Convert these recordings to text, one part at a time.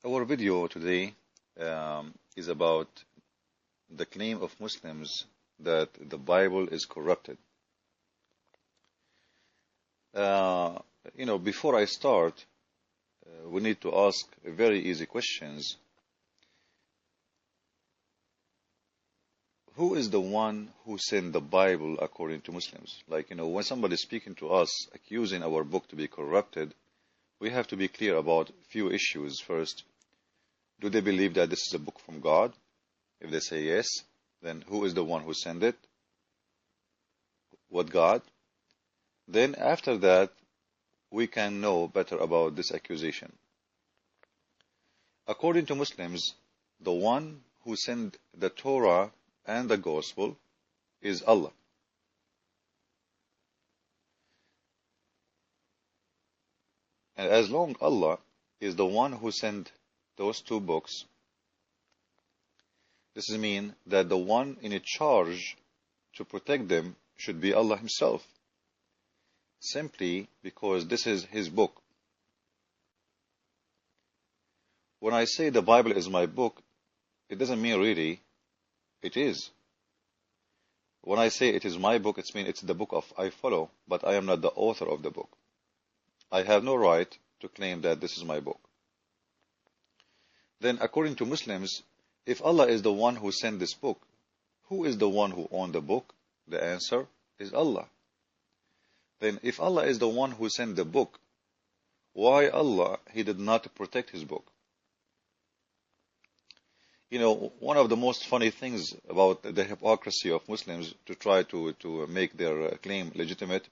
Our video today is about the claim of Muslims that the Bible is corrupted. Before I start, we need to ask very easy questions. Who is the one who sent the Bible according to Muslims? When somebody is speaking to us, accusing our book to be corrupted, we have to be clear about a few issues. First, do they believe that this is a book from God? If they say yes, then who is the one who sent it? What God? Then after that, we can know better about this accusation. According to Muslims, the one who sent the Torah and the Gospel is Allah. And as long Allah is the one who sent those two books, this means that the one in charge to protect them should be Allah Himself, simply because this is His book. When I say the Bible is my book, it doesn't mean really it is. When I say it is my book, it means it's the book of I follow, but I am not the author of the book. I have no right to claim that this is my book. Then, according to Muslims, if Allah is the one who sent this book, who is the one who owned the book? The answer is Allah. Then, if Allah is the one who sent the book, why Allah, He did not protect His book? One of the most funny things about the hypocrisy of Muslims to try to make their claim legitimate,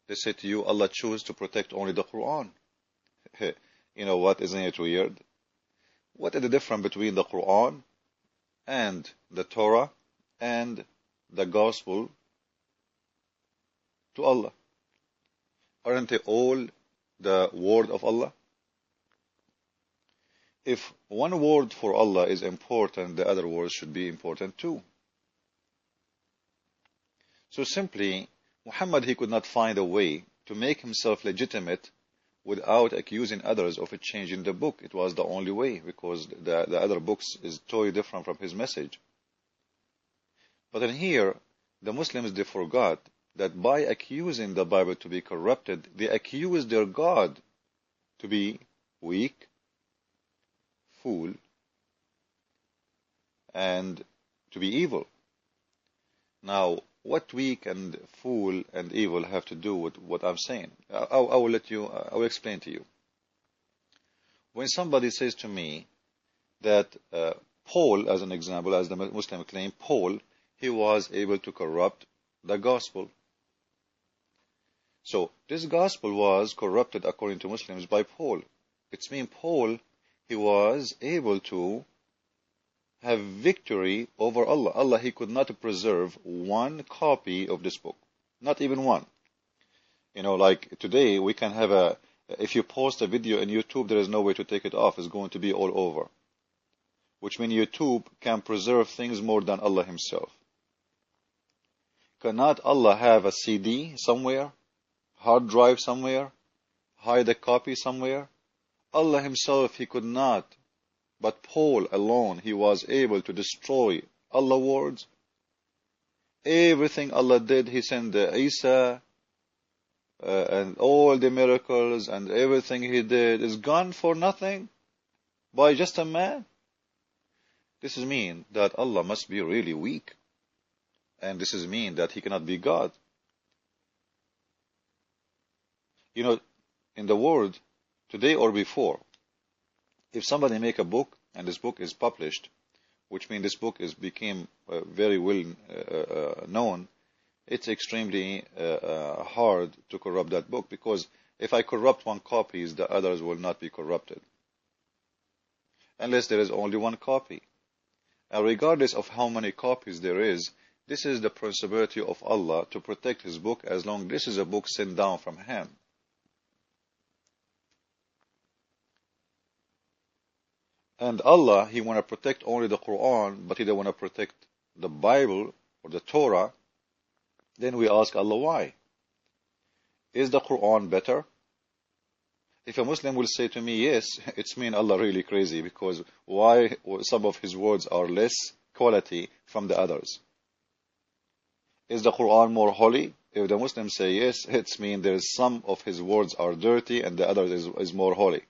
they say to you, Allah chose to protect only the Quran. You know what, isn't it weird? What is the difference between the Quran and the Torah and the Gospel to Allah? Aren't they all the word of Allah? If one word for Allah is important, the other words should be important too. So simply, Muhammad, he could not find a way to make himself legitimate without accusing others of changing the book. It was the only way, because the other books is totally different from his message. But in here, the Muslims, they forgot that by accusing the Bible to be corrupted, they accuse their God to be weak, fool, and to be evil. Now, what weak and fool and evil have to do with what I'm saying? I will explain to you. When somebody says to me that Paul, as an example, as the Muslim claim, Paul, he was able to corrupt the gospel. So, this gospel was corrupted according to Muslims by Paul. It means Paul, he was able to have victory over Allah. Allah, He could not preserve one copy of this book. Not even one. Like today, we can have if you post a video in YouTube, there is no way to take it off. It's going to be all over. Which means YouTube can preserve things more than Allah Himself. Cannot Allah have a CD somewhere? Hard drive somewhere? Hide a copy somewhere? Allah Himself, He could not. But Paul alone, he was able to destroy Allah's words. Everything Allah did, He sent Isa, and all the miracles and everything He did is gone for nothing by just a man. This means that Allah must be really weak. And this means that He cannot be God. In the world, today or before, if somebody make a book and this book is published, which means this book became very well known, it's extremely hard to corrupt that book, because if I corrupt one copy, the others will not be corrupted, unless there is only one copy. And regardless of how many copies there is, this is the principality of Allah to protect His book, as long as this is a book sent down from Him. And Allah, He want to protect only the Quran, but He don't want to protect the Bible or the Torah. Then we ask Allah why. Is the Quran better? If a Muslim will say to me, yes, it's mean Allah really crazy, because why some of his words are less quality from the others? Is the Quran more holy? If the Muslims say yes, it's mean there's some of his words are dirty and the others is more holy.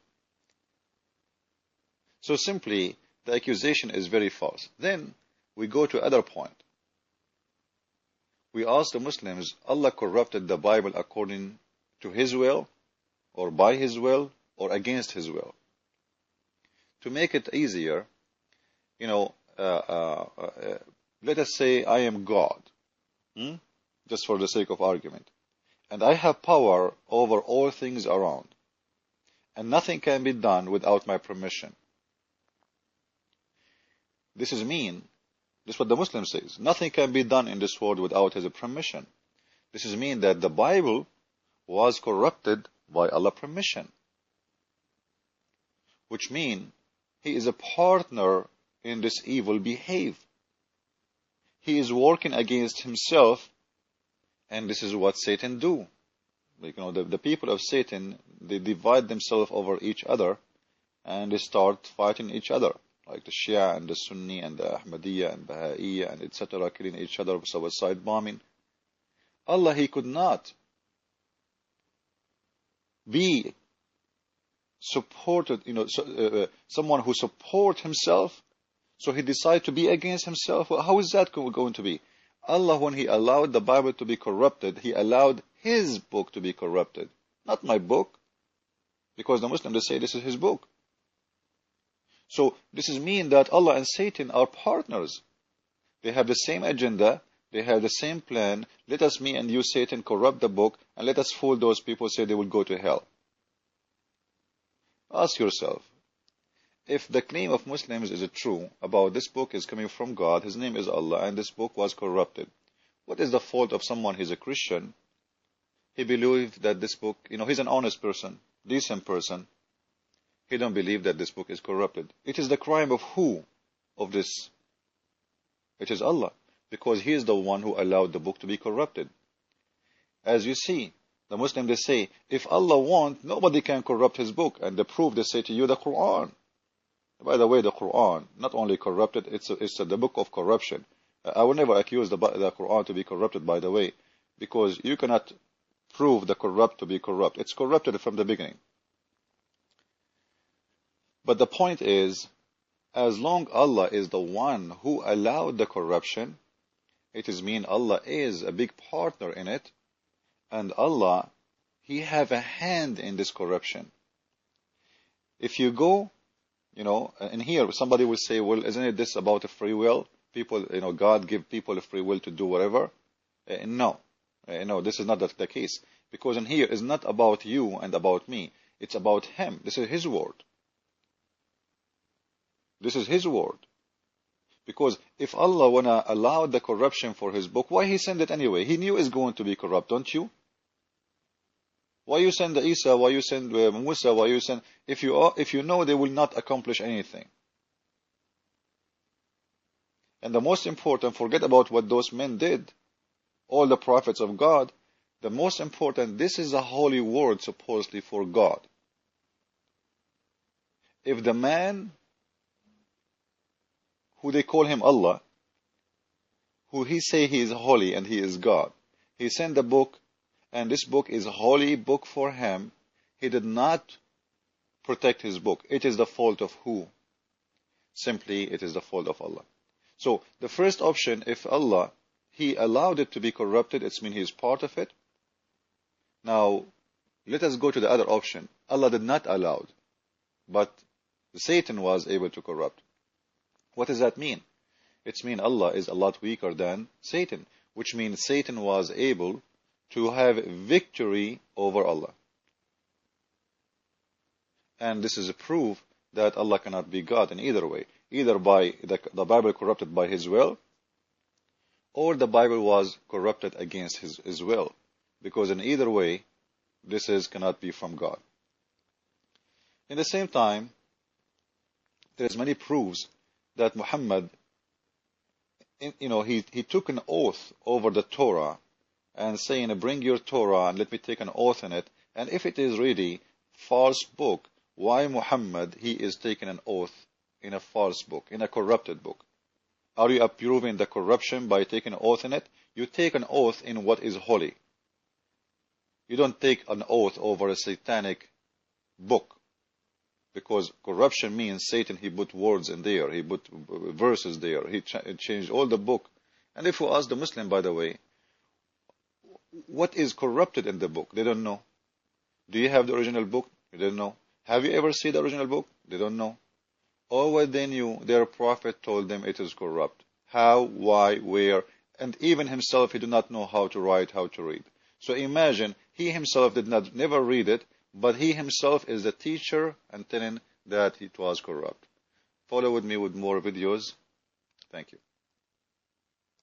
So simply, the accusation is very false. Then we go to other point. We ask the Muslims, Allah corrupted the Bible according to His will, or by His will, or against His will. To make it easier, let us say I am God, just for the sake of argument, and I have power over all things around, and nothing can be done without my permission. This is what the Muslim says. Nothing can be done in this world without His permission. This is mean that the Bible was corrupted by Allah's permission, which mean He is a partner in this evil behavior. He is working against Himself, and this is what Satan do. The people of Satan, they divide themselves over each other, and they start fighting each other, like the Shia and the Sunni and the Ahmadiyya and Baha'iyya and etc., killing each other, suicide bombing. Allah, He could not be supported, someone who support Himself, so He decided to be against Himself. Well, how is that going to be? Allah, when He allowed the Bible to be corrupted, He allowed His book to be corrupted, not my book, because the Muslims, they say this is His book. So this is mean that Allah and Satan are partners. They have the same agenda, they have the same plan. Let us, me and you, Satan, corrupt the book, and let us fool those people, say they will go to hell. Ask yourself, if the claim of Muslims is true about this book is coming from God, His name is Allah, and this book was corrupted, what is the fault of someone? He's a Christian, he believes that this book, he's an honest person, decent person, he don't believe that this book is corrupted. It is the crime of who? Of this? It is Allah, because He is the one who allowed the book to be corrupted. As you see, the Muslims, they say, if Allah wants, nobody can corrupt His book, and the proof, they say to you, the Quran. By the way, the Quran, not only corrupted, it's the book of corruption. I will never accuse the Quran to be corrupted, by the way, because you cannot prove the corrupt to be corrupt. It's corrupted from the beginning. But the point is, as long Allah is the one who allowed the corruption, it is mean Allah is a big partner in it, and Allah, He have a hand in this corruption. If you go, and here somebody will say, well, isn't it this about a free will? People, God give people a free will to do whatever. No, this is not the case. Because in here, it's not about you and about me. It's about Him. This is His word. This is His word. Because if Allah wanna allow the corruption for His book, why He send it anyway? He knew it's going to be corrupt, don't you? Why you send Isa? Why you send Musa? Why you send? If you know they will not accomplish anything. And the most important, forget about what those men did. All the prophets of God. The most important, this is a holy word supposedly for God. If the man who they call him Allah, who he say he is holy and he is God, he sent the book, and this book is a holy book for him, he did not protect his book. It is the fault of who? Simply, it is the fault of Allah. So, the first option, if Allah, He allowed it to be corrupted, it means He is part of it. Now, let us go to the other option. Allah did not allow it, but Satan was able to corrupt. What does that mean? It means Allah is a lot weaker than Satan, which means Satan was able to have victory over Allah. And this is a proof that Allah cannot be God in either way. Either by the Bible corrupted by His will, or the Bible was corrupted against His will. Because in either way, this cannot be from God. In the same time, there's many proofs that Muhammad, he took an oath over the Torah and saying, bring your Torah and let me take an oath in it. And if it is really false book, why Muhammad, he is taking an oath in a false book, in a corrupted book? Are you approving the corruption by taking an oath in it? You take an oath in what is holy. You don't take an oath over a satanic book, because corruption means Satan, he put words in there, he put verses there, he changed all the book. And if you ask the Muslim, by the way, what is corrupted in the book? They don't know. Do you have the original book? They don't know. Have you ever seen the original book? They don't know. All what they knew, their prophet told them it is corrupt. How, why, where, and even himself, he did not know how to write, how to read. So imagine, he himself did not never read it, but he himself is the teacher and telling that it was corrupt. Follow with me with more videos. Thank you.